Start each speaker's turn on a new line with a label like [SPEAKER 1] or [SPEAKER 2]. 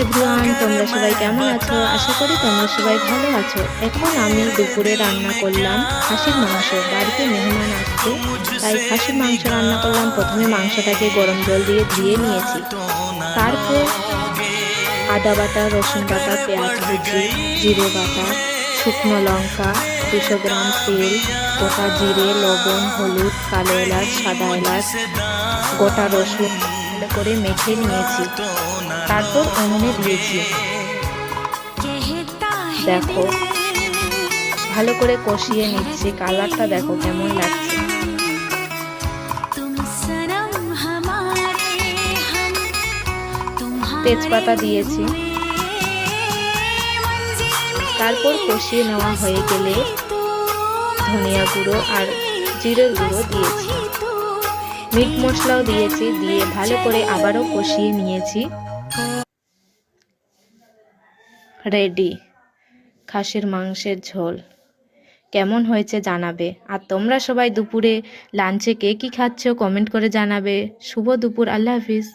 [SPEAKER 1] Everyone, তোমরা সবাই কেমন আছো? আশা করি তোমরা সবাই ভালো আছো। এখন আমি দুপুরে রান্না করলাম খাসির মাংস। বাড়িতে মেহমান আসছে, তাই খাসির মাংস রান্না করলাম। প্রথমে মাংসটাকে গরম জল দিয়ে ধুয়ে নিয়েছি। তারপর আদা বাটা, রসুন বাটা, পেঁয়াজ কুচি, জিরে বাটা, শুকনো লঙ্কা, 200 গ্রাম তেল, গোটা জিরে, লবণ, হলুদ, কালো এলাচ, সাদা এলাচ, গোটা রসুন ভালো করে মেখে নিয়েছি। তারপর উনুনে দিয়েছি। দেখো ভালো করে কষিয়ে নিচ্ছি। কালারটা দেখো কেমন লাগছে। তেজপাতা দিয়েছি। তারপর কষিয়ে নেওয়া হয়ে গেলে ধনিয়া গুঁড়ো আর জিরের গুঁড়ো দিয়েছি। মিট মশলাও দিয়েছি। দিয়ে ভালো করে আবারও কষিয়ে নিয়েছি। রেডি খাসির মাংসের ঝোল। কেমন হয়েছে জানাবে। আর তোমরা সবাই দুপুরে লাঞ্চে কে কী খাচ্ছ কমেন্ট করে জানাবে। শুভ দুপুর। আল্লাহ হাফিজ।